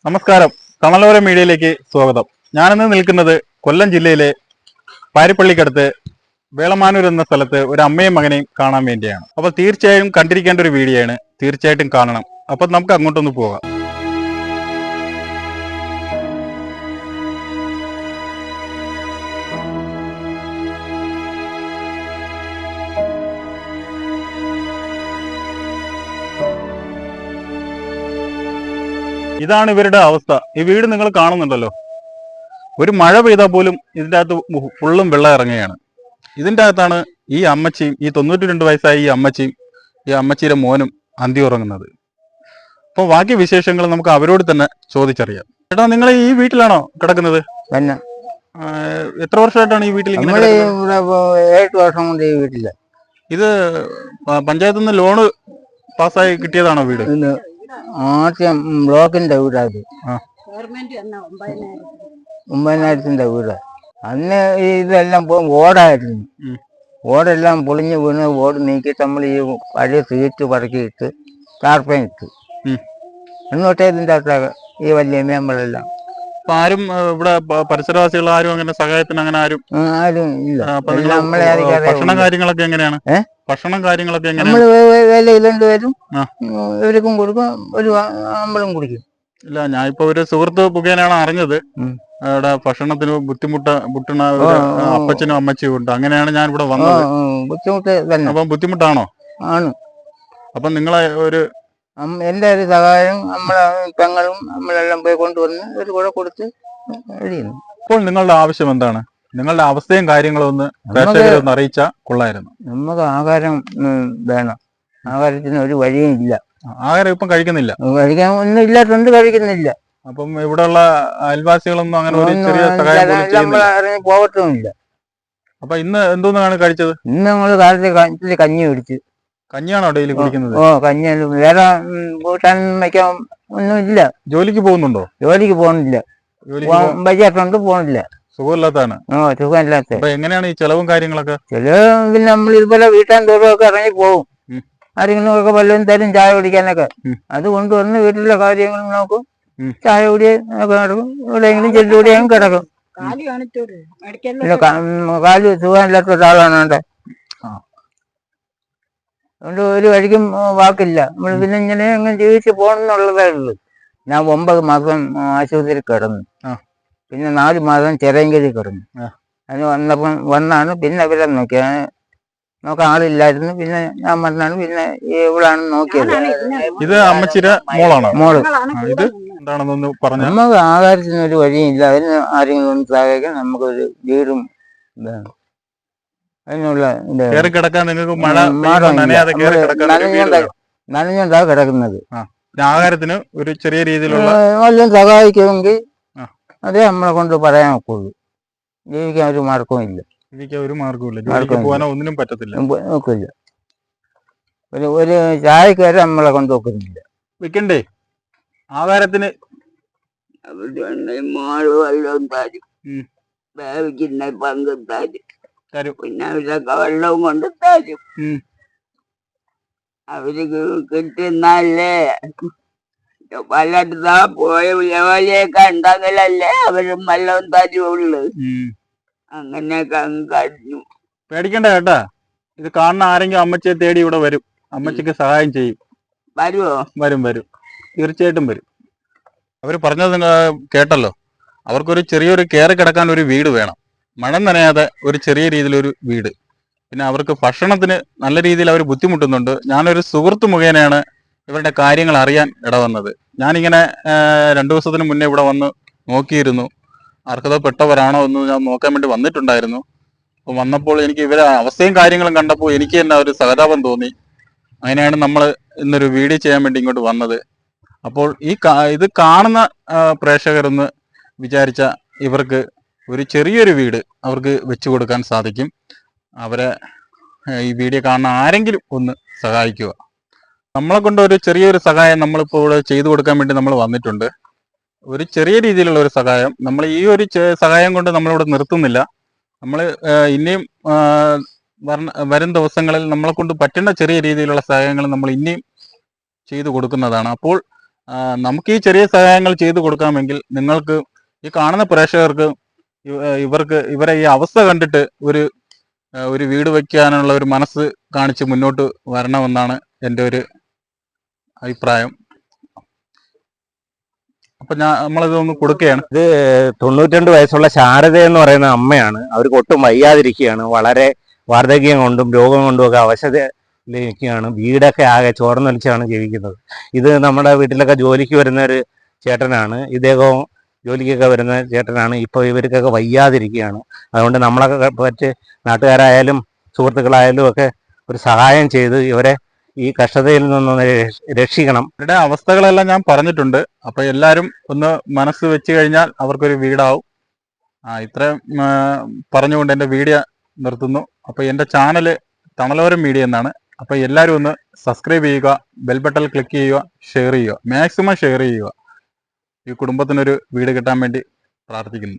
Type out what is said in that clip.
നമസ്കാരം, തണലോര മീഡിയയിലേക്ക് സ്വാഗതം. ഞാനിന്ന് നിൽക്കുന്നത് കൊല്ലം ജില്ലയിലെ പാരിപ്പള്ളിക്കടുത്ത് വേളമാനൂർ എന്ന സ്ഥലത്ത് ഒരു അമ്മയും മകനെയും കാണാൻ വേണ്ടിയാണ്. അപ്പോൾ തീർച്ചയായും കണ്ടിരിക്കേണ്ട ഒരു വീഡിയോ ആണ്, തീർച്ചയായിട്ടും കാണണം. അപ്പോൾ നമുക്ക് അങ്ങോട്ടൊന്ന് പോകാം. ഇതാണ് ഇവരുടെ അവസ്ഥ. ഈ വീട് നിങ്ങൾ കാണുന്നുണ്ടല്ലോ. ഒരു മഴ പെയ്താൽ പോലും ഇതിൻ്റെ അകത്ത് ഫുള്ളും വെള്ളം ഇറങ്ങുകയാണ്. ഇതിൻ്റെ അകത്താണ് ഈ അമ്മച്ചിയും, ഈ 92 വയസ്സായ ഈ അമ്മച്ചിയും ഈ അമ്മച്ചിയുടെ മോനും അന്തി ഉറങ്ങുന്നത്. അപ്പോൾ ബാക്കി വിശേഷങ്ങൾ നമുക്ക് അവരോട് തന്നെ ചോദിച്ചറിയാം. ചേട്ടാ, നിങ്ങൾ ഈ വീട്ടിലാണോ കിടക്കുന്നത്? എത്ര വർഷമായിട്ടാണ് ഈ വീട്ടിൽ? 7 വർഷം കൊണ്ട് ഈ വീട്ടില്. ഇത് പഞ്ചായത്തിൽ നിന്ന് ലോണ് പാസ്സായി കിട്ടിയതാണോ വീട്? ആദ്യം ബ്ലോക്കിന്റെ വീടാത്. 9,000 വീട്. അന്ന് ഇതെല്ലാം ഓടായിരുന്നു. ഓടെല്ലാം പൊളിഞ്ഞ് വീണ് ഓട് നീക്കിയിട്ട് നമ്മൾ ഈ പഴയ സീറ്റ് പറക്കിയിട്ട് ടാർപ്പൻ ഇട്ടു. എന്നിട്ടേ ഇതിൻ്റെ അകത്താണ് ഈ വലിയ നമ്മളെല്ലാം. ആരും ഇവിടെ പരിസരവാസികൾ ആരും അങ്ങനെ സഹായത്തിന് അങ്ങനെ ആരും ഇല്ല. ഭക്ഷണം കാര്യങ്ങളൊക്കെ എങ്ങനെയാണ്? ഭക്ഷണം കാര്യങ്ങളൊക്കെ നമ്മള് വില ഇല്ലണ്ട് വരും, ഇവർക്കും കൊടുക്കും, ഒരു നമ്മളും കുടിക്കും. ഇല്ല, ഞാൻ ഇപ്പൊ ഒരു സുഹൃത്ത് മുഖേനയാണ് അറിഞ്ഞത് അവിടെ ഭക്ഷണത്തിന് ബുദ്ധിമുട്ടുന്ന അപ്പച്ചനും അമ്മച്ചിയും ഉണ്ട്. അങ്ങനെയാണ് ഞാൻ ഇവിടെ വന്നത്. ബുദ്ധിമുട്ട് തന്നെ. അപ്പം ബുദ്ധിമുട്ടാണോ? ആണ്. അപ്പം നിങ്ങളെ ഒരു എന്റെ ഒരു സഹായം നമ്മളെ പെങ്ങളും നമ്മളെല്ലാം പോയി കൊണ്ടുവന്ന് ഒരു കൂടെ കൊടുത്ത് കഴിയുന്നു. ഇപ്പോൾ നിങ്ങളുടെ ആവശ്യം എന്താണ്? നിങ്ങളുടെ അവസ്ഥയും കാര്യങ്ങളും ഒന്ന് പ്രേക്ഷകരെ ഒന്ന് അറിയിച്ചാൽ കൊള്ളായിരുന്നു. നമുക്ക് ആഹാരം വേണം. ആഹാരത്തിന് ഒരു വഴിയും ഇല്ല. ആഹാരം ഇപ്പം കഴിക്കുന്നില്ല? കഴിക്കാൻ ഒന്നും ഇല്ലാത്തതുകൊണ്ട് കഴിക്കുന്നില്ല. അപ്പം ഇവിടെയുള്ള അയൽവാസികളൊന്നും അങ്ങനെ ഒരു ചെറിയ സഹായം പോകത്തുമില്ല. അപ്പൊ ഇന്ന് എന്തോന്നാണ് കഴിച്ചത്? ഇന്ന് നമ്മള് കാലത്ത് കഞ്ഞി കുടിച്ചു. കഞ്ഞിയാണോ ഡെയിലി കുടിക്കുന്നത്? കഞ്ഞി. വേറെ കൂട്ടാൻ വയ്ക്കാൻ ഒന്നും ഇല്ല. ജോലിക്ക് പോകുന്നുണ്ടോ? ജോലിക്ക് പോകുന്നില്ല. ബജറ്റുണ്ട്, പോകുന്നില്ല. സുഖമില്ലാത്തതാണ്? സുഖമില്ലാത്ത. അപ്പൊ എങ്ങനെയാണ് ഈ ചെലവും കാര്യങ്ങളൊക്കെ? ചില പിന്നെ നമ്മൾ ഇതുപോലെ വീട്ടാൻ തോറും ഒക്കെ ഇറങ്ങി പോകും. ആരെങ്കിലും ഒക്കെ വല്ലതും തരും ചായ കുടിക്കാനൊക്കെ. അത് കൊണ്ടുവന്ന് വീട്ടിലെ കാര്യങ്ങൾ നോക്കും, ചായ കുടിയൊക്കെ നടക്കും. എവിടെയെങ്കിലും ചെല്ലുകൂടിയും കിടക്കും. കാല് സുഖമില്ലാത്ത ഒരാളാണ് അവിടെ. അതുകൊണ്ട് ഒരു വഴിക്കും വാക്കില്ല. നമ്മൾ പിന്നെ ഇങ്ങനെ അങ്ങ് ജീവിച്ച് പോകണമെന്നുള്ളതേ ഉള്ളൂ. ഞാൻ 9 മാസം ആശുപത്രിയിൽ കിടന്നു. പിന്നെ 4 മാസം ചിറയൻകരി കിടന്നു. അതിന് വന്നാണ് പിന്നെ ഇവരെ നോക്കിയത്. നോക്കാൻ ആളില്ലായിരുന്നു. പിന്നെ ഞാൻ വന്നാണ് പിന്നെ ഇവളാണ് നോക്കിയത്. ഇത് അമ്മച്ചിയുടെ മോളാണോ? മോള്. ഇത് എന്താണെന്നൊന്ന് പറഞ്ഞു. നമുക്ക് ആഹാരത്തിന് ഒരു വഴിയും ഇല്ല. അതിന് ആരെങ്കിലും ഒന്ന് സഹായിക്കാൻ നമുക്കൊരു വീടും വേണം. അതിനുള്ള നനഞ്ഞുകൊണ്ടാ കിടക്കുന്നത്. ആഹാരത്തിന് ഒരു ചെറിയ രീതിയിലുള്ള വല്ലതും സഹായിക്കുമെങ്കിൽ അതേ നമ്മളെ കൊണ്ട് പറയാൻ ഒക്കുള്ളൂ. ജീവിക്കാൻ ഒരു മാർഗവും ഇല്ല. ഒരു മാർഗവും ഒന്നിനും പറ്റത്തില്ല. നോക്കില്ല. ഒരു ചായക്ക് വരെ നമ്മളെ കൊണ്ട് നോക്കുന്നില്ല. വിൽക്കണ്ടേ ആഹാരത്തിന്? പങ്കും തരും. പിന്നെ അവരൊക്കെ വെള്ളവും കൊണ്ട് തരും. അവര് കിട്ടുന്നല്ലേ. പലയിടത്താ പോയ ജോലിയൊക്കെ ഉണ്ടെങ്കിലല്ലേ അവരും വെള്ളവും തരുള്ളു. അങ്ങനെയൊക്കെ കഴിഞ്ഞു. പേടിക്കണ്ട കേട്ടാ. ഇത് കാണുന്ന ആരെങ്കിലും അമ്മച്ചിയെ തേടി ഇവിടെ വരും. അമ്മച്ചിക്ക് സഹായം ചെയ്യും. വരുമോ? വരും. തീർച്ചയായിട്ടും വരും. അവര് പറഞ്ഞത് കേട്ടല്ലോ. അവർക്കൊരു ചെറിയൊരു കയറി കിടക്കാൻ ഒരു വീട് വേണം. മഴ നനയാതെ ഒരു ചെറിയ രീതിയിലൊരു വീട്. പിന്നെ അവർക്ക് ഭക്ഷണത്തിന് നല്ല രീതിയിൽ അവർ ബുദ്ധിമുട്ടുന്നുണ്ട്. ഞാനൊരു സുഹൃത്ത് മുഖേനയാണ് ഇവരുടെ കാര്യങ്ങൾ അറിയാൻ ഇടവന്നത്. ഞാനിങ്ങനെ 2 ദിവസത്തിന് മുന്നേ ഇവിടെ വന്ന് നോക്കിയിരുന്നു. അർഹതപ്പെട്ടവരാണോ എന്ന് ഞാൻ നോക്കാൻ വേണ്ടി വന്നിട്ടുണ്ടായിരുന്നു. അപ്പോൾ വന്നപ്പോൾ എനിക്ക് ഇവരെ അവസ്ഥയും കാര്യങ്ങളും കണ്ടപ്പോൾ എനിക്ക് തന്നെ ഒരു സഹതാപം തോന്നി. അങ്ങനെയാണ് നമ്മൾ ഇന്നൊരു വീഡിയോ ചെയ്യാൻ വേണ്ടി ഇങ്ങോട്ട് വന്നത്. അപ്പോൾ ഇത് കാണുന്ന പ്രേക്ഷകരെന്ന് വിചാരിച്ച ഇവർക്ക് ഒരു ചെറിയൊരു വീട് അവർക്ക് വെച്ചു കൊടുക്കാൻ സാധിക്കും. അവരെ ഈ വീഡിയോ കാണുന്ന ആരെങ്കിലും ഒന്ന് സഹായിക്കുക. നമ്മളെ കൊണ്ട് ഒരു ചെറിയൊരു സഹായം നമ്മളിപ്പോൾ ഇവിടെ ചെയ്തു കൊടുക്കാൻ വേണ്ടി നമ്മൾ വന്നിട്ടുണ്ട്. ഒരു ചെറിയ രീതിയിലുള്ള ഒരു സഹായം. നമ്മൾ ഈ ഒരു സഹായം കൊണ്ട് നമ്മളിവിടെ നിർത്തുന്നില്ല. നമ്മൾ ഇനിയും വരും ദിവസങ്ങളിൽ നമ്മളെ കൊണ്ട് പറ്റുന്ന ചെറിയ രീതിയിലുള്ള സഹായങ്ങൾ നമ്മൾ ഇനിയും ചെയ്തു കൊടുക്കുന്നതാണ്. അപ്പോൾ നമുക്ക് ഈ ചെറിയ സഹായങ്ങൾ ചെയ്തു കൊടുക്കാമെങ്കിൽ നിങ്ങൾക്ക് ഈ കാണുന്ന പ്രേക്ഷകർക്ക് ഇവരെ ഈ അവസ്ഥ കണ്ടിട്ട് ഒരു വീട് വയ്ക്കാനുള്ള ഒരു മനസ്സ് കാണിച്ച് മുന്നോട്ട് വരണമെന്നാണ് എൻ്റെ ഒരു അഭിപ്രായം. അപ്പൊ നമ്മളിതൊന്ന് കൊടുക്കുകയാണ്. 92 വയസ്സുള്ള ശാരദ എന്ന് പറയുന്ന അമ്മയാണ്. അവർക്ക് ഒട്ടും വയ്യാതിരിക്കുകയാണ്. വളരെ വാർദ്ധക്യം കൊണ്ടും രോഗം കൊണ്ടും ഒക്കെ അവശതയിലിരിക്കുകയാണ്. വീടൊക്കെ ആകെ ചോർന്നൊലിച്ചാണ് ജീവിക്കുന്നത്. ഇത് നമ്മുടെ വീട്ടിലൊക്കെ ജോലിക്ക് വരുന്ന ഒരു ചേട്ടനാണ്. ഇദ്ദേഹവും ജോലിക്കൊക്കെ വരുന്ന ചേട്ടനാണ്. ഇപ്പോൾ ഇവർക്കൊക്കെ വയ്യാതിരിക്കുകയാണ്. അതുകൊണ്ട് നമ്മളൊക്കെ പറ്റി നാട്ടുകാരായാലും സുഹൃത്തുക്കളായാലും ഒക്കെ ഒരു സഹായം ചെയ്ത് ഇവരെ ഈ കഷ്ടതയിൽ നിന്നൊന്ന് രക്ഷിക്കണം. ഇവരുടെ അവസ്ഥകളെല്ലാം ഞാൻ പറഞ്ഞിട്ടുണ്ട്. അപ്പൊ എല്ലാവരും ഒന്ന് മനസ്സ് വെച്ച് കഴിഞ്ഞാൽ അവർക്കൊരു വീടാവും. ഇത്രയും പറഞ്ഞുകൊണ്ട് എൻ്റെ വീഡിയോ നിർത്തുന്നു. അപ്പൊ എൻ്റെ ചാനൽ തണലോരം മീഡിയ എന്നാണ്. അപ്പൊ എല്ലാവരും ഒന്ന് സബ്സ്ക്രൈബ് ചെയ്യുക, ബെൽ ബട്ടൺ ക്ലിക്ക് ചെയ്യുക, ഷെയർ ചെയ്യുക, മാക്സിമം ഷെയർ ചെയ്യുക. ഈ കുടുംബത്തിനൊരു വീട് കിട്ടാൻ വേണ്ടി പ്രാർത്ഥിക്കുന്നു.